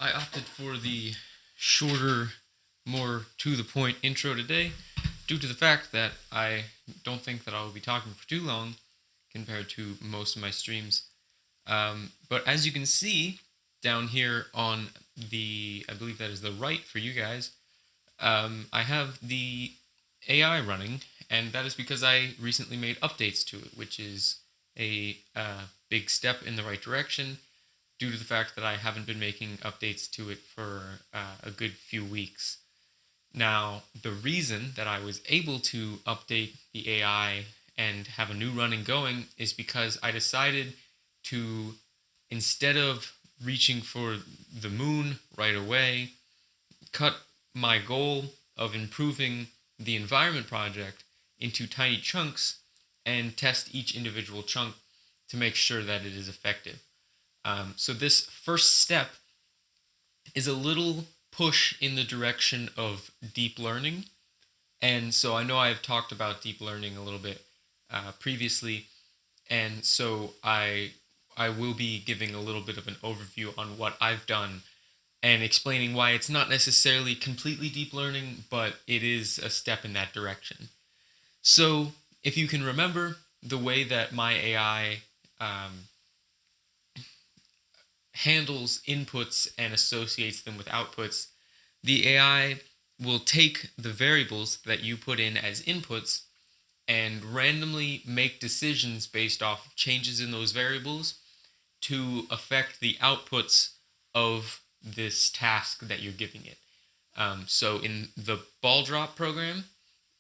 I opted for the shorter, more to the point intro today due to the fact that I don't think that I will be talking for too long compared to most of my streams. But as you can see down here on I believe that is the right for you guys, I have the AI running, and that is because I recently made updates to it, which is a big step in the right direction due to the fact that I haven't been making updates to it for a good few weeks. Now, the reason that I was able to update the AI and have a new running going is because I decided to, instead of reaching for the moon right away, cut my goal of improving the environment project into tiny chunks and test each individual chunk to make sure that it is effective. So this first step is a little push in the direction of deep learning. And so I know I've talked about deep learning a little bit previously, and so I will be giving a little bit of an overview on what I've done and explaining why it's not necessarily completely deep learning, but it is a step in that direction. So if you can remember the way that my AI handles inputs and associates them with outputs, the AI will take the variables that you put in as inputs and randomly make decisions based off of changes in those variables to affect the outputs of this task that you're giving it. So in the ball drop program,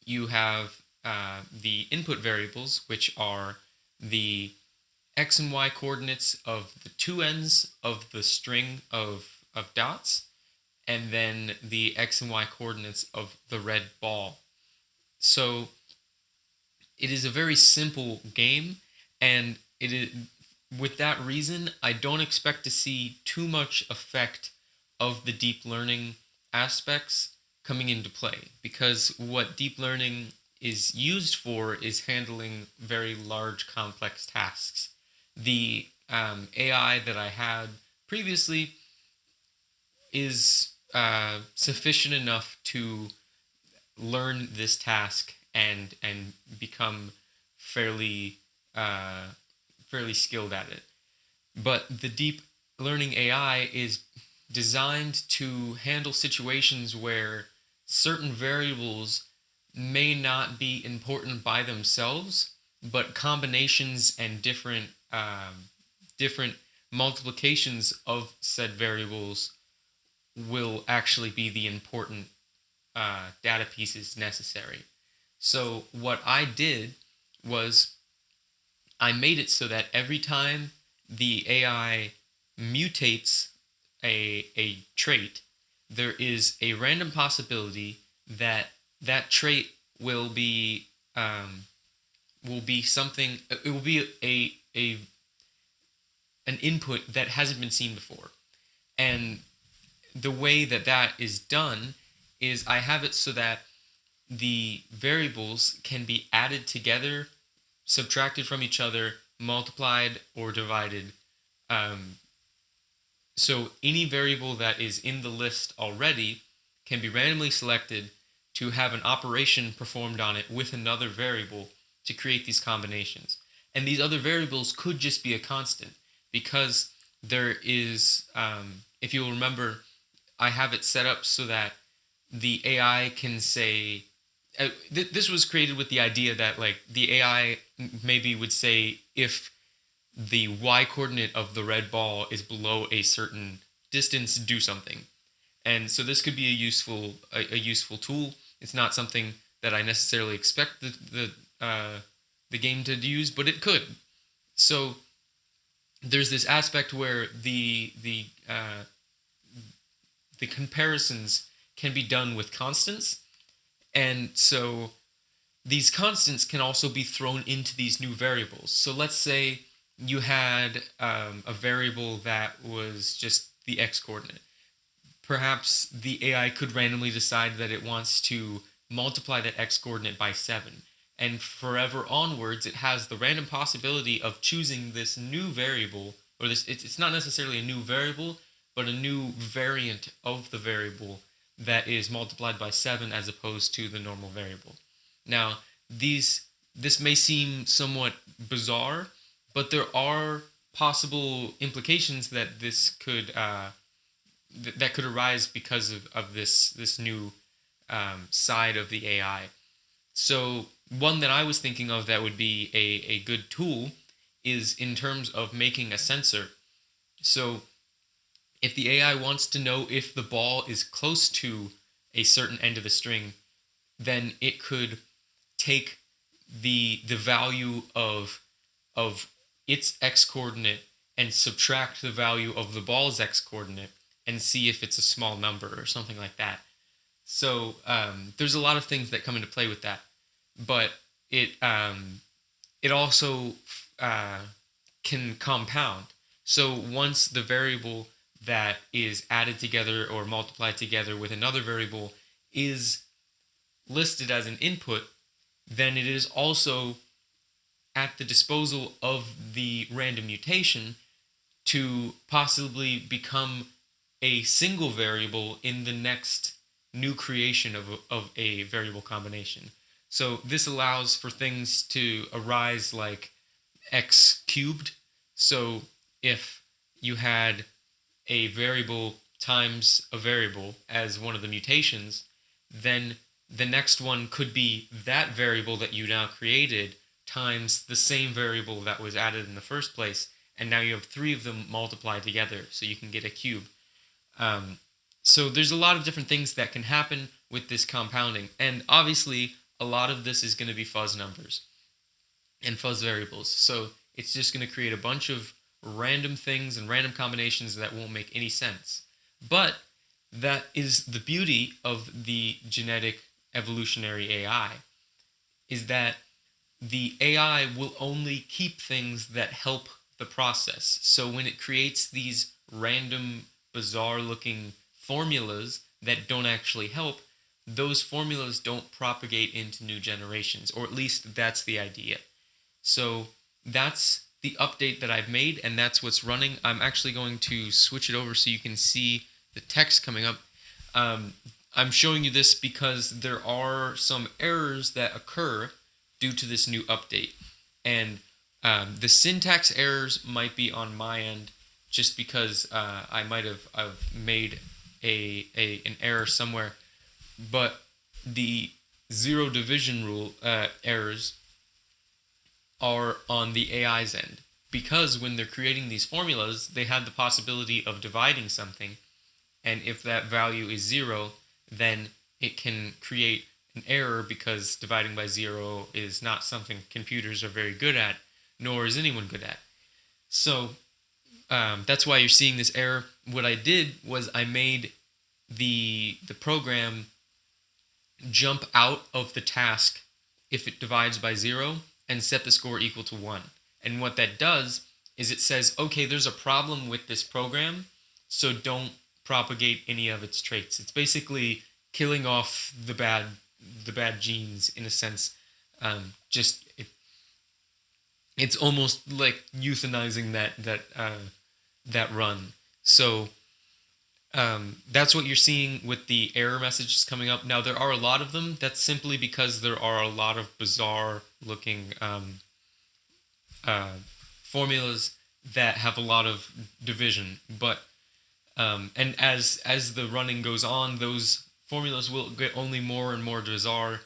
you have the input variables, which are the x and y coordinates of the two ends of the string of dots, and then the x and y coordinates of the red ball. So it is a very simple game, and it is, with that reason, I don't expect to see too much effect of the deep learning aspects coming into play, because what deep learning is used for is handling very large complex tasks. The AI that I had previously is sufficient enough to learn this task and become fairly fairly skilled at it. But the deep learning AI is designed to handle situations where certain variables may not be important by themselves, but combinations and different multiplications of said variables will actually be the important data pieces necessary. So what I did was I made it so that every time the AI mutates a trait, there is a random possibility that that trait will be something. It will be a an input that hasn't been seen before, and the way that that is done is I have it so that the variables can be added together, subtracted from each other, multiplied, or divided. Um, so any variable that is in the list already can be randomly selected to have an operation performed on it with another variable to create these combinations. And these other variables could just be a constant, because there is, if you'll remember, I have it set up so that the AI can say, this was created with the idea that like the AI maybe would say if the y coordinate of the red ball is below a certain distance, do something. And so this could be a useful tool. It's not something that I necessarily expect the game to use, but it could. So there's this aspect where the comparisons can be done with constants, and so these constants can also be thrown into these new variables. So let's say you had a variable that was just the x coordinate. Perhaps the AI could randomly decide that it wants to multiply that x coordinate by 7. And forever onwards, it has the random possibility of choosing this new variable, or this, it's not necessarily a new variable, but a new variant of the variable that is multiplied by 7 as opposed to the normal variable. Now, this may seem somewhat bizarre, but there are possible implications that this could that could arise because of this new side of the AI. So one that I was thinking of that would be a good tool is in terms of making a sensor. So if the AI wants to know if the ball is close to a certain end of the string, then it could take the value of its x coordinate and subtract the value of the ball's x coordinate and see if it's a small number or something like that. So there's a lot of things that come into play with that, but it also can compound. So once the variable that is added together or multiplied together with another variable is listed as an input, then it is also at the disposal of the random mutation to possibly become a single variable in the next new creation of a variable combination. So this allows for things to arise like x cubed. So if you had a variable times a variable as one of the mutations, then the next one could be that variable that you now created times the same variable that was added in the first place, and now you have 3 of them multiplied together, so you can get a cube. So there's a lot of different things that can happen with this compounding, and obviously a lot of this is going to be fuzz numbers and fuzz variables. So it's just going to create a bunch of random things and random combinations that won't make any sense. But that is the beauty of the genetic evolutionary AI, is that the AI will only keep things that help the process. So when it creates these random, bizarre looking formulas that don't actually help, those formulas don't propagate into new generations, or at least that's the idea. So that's the update that I've made, and that's what's running. I'm actually going to switch it over so you can see the text coming up. I'm showing you this because there are some errors that occur due to this new update. And the syntax errors might be on my end just because I might have made an error somewhere. But the zero division rule errors are on the AI's end, because when they're creating these formulas, they had the possibility of dividing something, and if that value is 0, then it can create an error, because dividing by 0 is not something computers are very good at, nor is anyone good at. So that's why you're seeing this error. What I did was I made the program jump out of the task if it divides by 0 and set the score equal to 1. And what that does is it says, okay, there's a problem with this program, so don't propagate any of its traits. It's basically killing off the bad genes in a sense. It's almost like euthanizing that run. So that's what you're seeing with the error messages coming up. Now, there are a lot of them. That's simply because there are a lot of bizarre looking formulas that have a lot of division. But and as the running goes on, those formulas will get only more and more bizarre.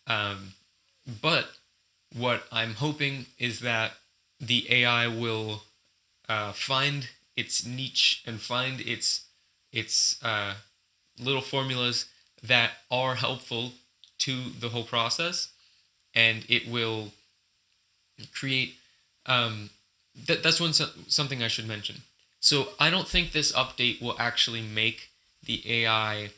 But what I'm hoping is that the AI will find its niche and find its little formulas that are helpful to the whole process, and it will create. That's something I should mention. So I don't think this update will actually make the AI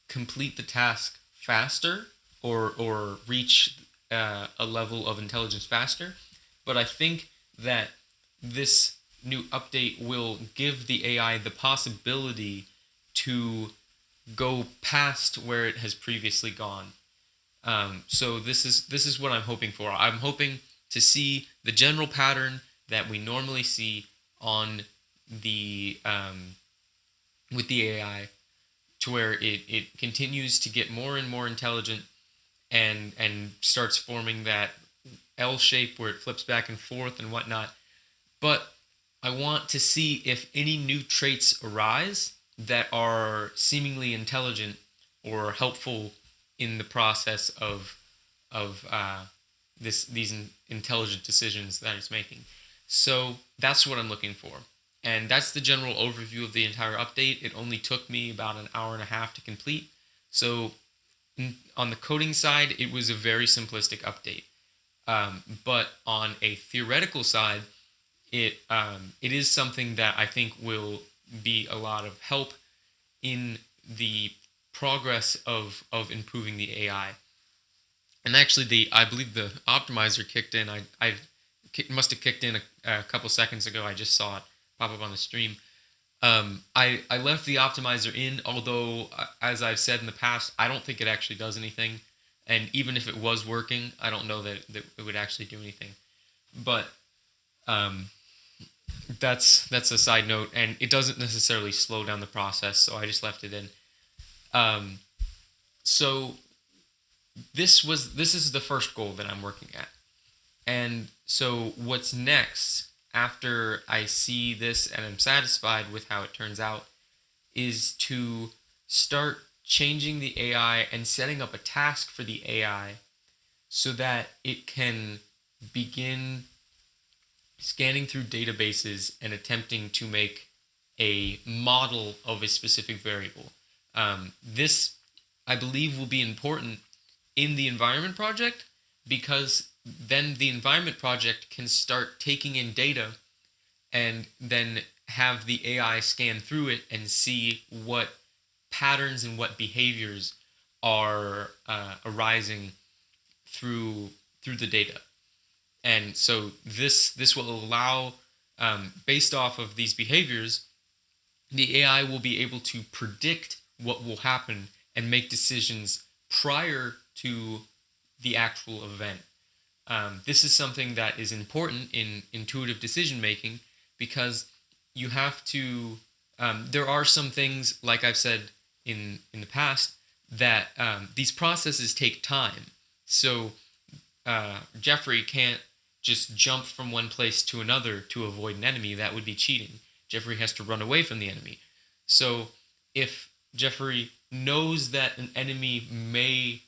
complete the task faster or reach a level of intelligence faster, but I think that this new update will give the AI the possibility to go past where it has previously gone. So this is what I'm hoping for. I'm hoping to see the general pattern that we normally see on the with the AI, to where it continues to get more and more intelligent, and starts forming that L shape where it flips back and forth and whatnot. But I want to see if any new traits arise that are seemingly intelligent or helpful in the process of these intelligent decisions that it's making. So that's what I'm looking for. And that's the general overview of the entire update. It only took me about an hour and a half to complete. So on the coding side, it was a very simplistic update. But on a theoretical side, it is something that I think will be a lot of help in the progress of improving the AI. And actually, I believe the optimizer kicked in. I must have kicked in a couple seconds ago. I just saw it pop up on the stream. I left the optimizer in, although, as I've said in the past, I don't think it actually does anything. And even if it was working, I don't know that it would actually do anything. But that's a side note, and it doesn't necessarily slow down the process, so I just left it in. So this is the first goal that I'm working at. And so what's next after I see this and I'm satisfied with how it turns out is to start changing the AI and setting up a task for the AI so that it can begin scanning through databases and attempting to make a model of a specific variable. This, I believe, will be important in the environment project, because then the environment project can start taking in data and then have the AI scan through it and see what patterns and what behaviors are arising through the data. And so this will allow, based off of these behaviors, the AI will be able to predict what will happen and make decisions prior to the actual event. This is something that is important in intuitive decision making, because you have to. There are some things, like I've said in the past, that these processes take time. So Jeffrey can't just jump from one place to another to avoid an enemy. That would be cheating. Jeffrey has to run away from the enemy. So if Jeffrey knows that an enemy may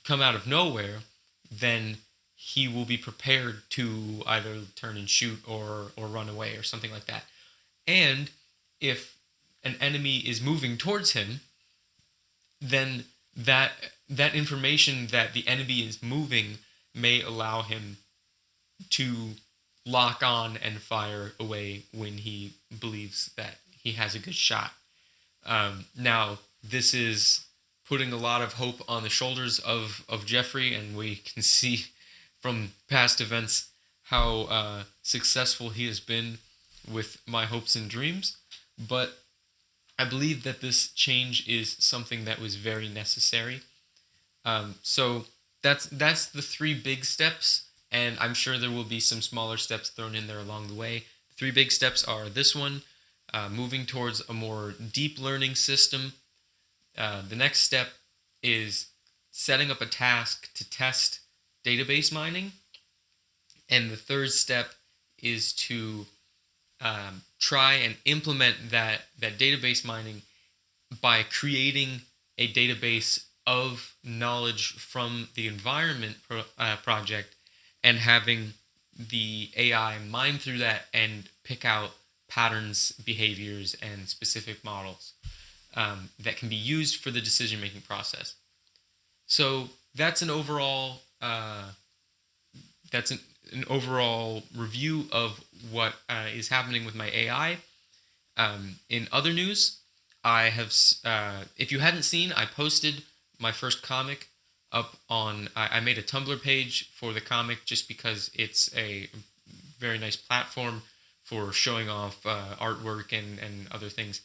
come out of nowhere, then he will be prepared to either turn and shoot or run away or something like that. And if an enemy is moving towards him, then that information that the enemy is moving may allow him to lock on and fire away when he believes that he has a good shot. Now, this is putting a lot of hope on the shoulders of Jeffrey, and we can see from past events how successful he has been with my hopes and dreams. But I believe that this change is something that was very necessary. So that's the three big steps, and I'm sure there will be some smaller steps thrown in there along the way. The three big steps are this one, moving towards a more deep learning system. The next step is setting up a task to test database mining. And the third step is to try and implement that database mining by creating a database of knowledge from the environment project, and having the AI mine through that and pick out patterns, behaviors, and specific models that can be used for the decision-making process. So that's an overall review of what is happening with my AI. In other news, I have, if you hadn't seen, I posted my first comic up on. I made a Tumblr page for the comic just because it's a very nice platform for showing off artwork and other things.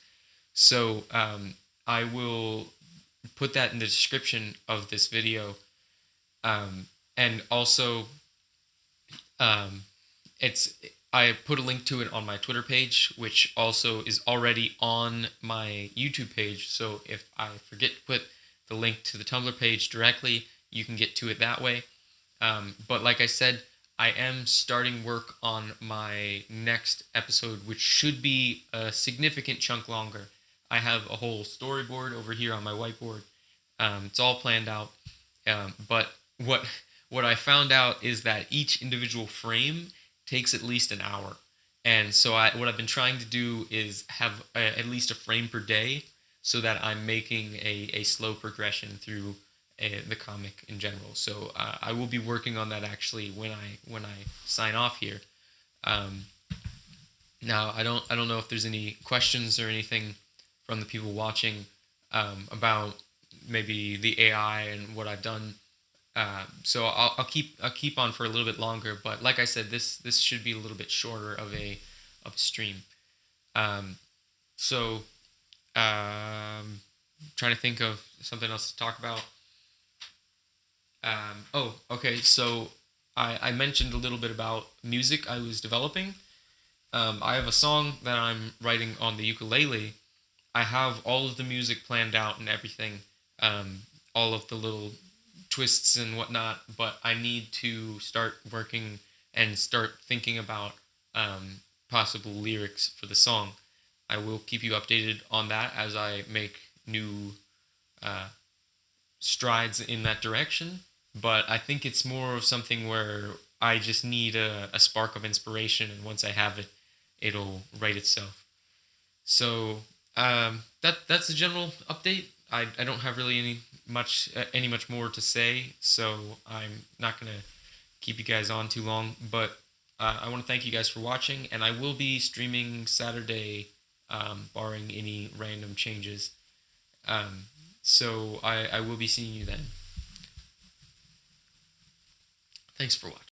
So I will put that in the description of this video, and also it's I put a link to it on my Twitter page, which also is already on my YouTube page. So if I forget to put the link to the Tumblr page directly, you can get to it that way. But like I said, I am starting work on my next episode, which should be a significant chunk longer. I have a whole storyboard over here on my whiteboard. It's all planned out. But what I found out is that each individual frame takes at least an hour. And so what I've been trying to do is have at least a frame per day so that I'm making a slow progression through the comic in general. So I will be working on that actually when I sign off here. Um, Now I don't know if there's any questions or anything from the people watching about maybe the AI and what I've done. So I'll keep on for a little bit longer. But like I said, this should be a little bit shorter of a stream. Um, so trying to think of something else to talk about. Oh, okay. So I mentioned a little bit about music I was developing. I have a song that I'm writing on the ukulele. I have all of the music planned out and everything, all of the little twists and whatnot, but I need to start working and start thinking about possible lyrics for the song. I will keep you updated on that as I make new uh, strides in that direction, but I think it's more of something where I just need a spark of inspiration, and once I have it, it'll write itself. So that's the general update. I don't have really any much more to say, so I'm not gonna keep you guys on too long. But I want to thank you guys for watching, and I will be streaming Saturday, barring any random changes. Um, so I will be seeing you then. Thanks for watching.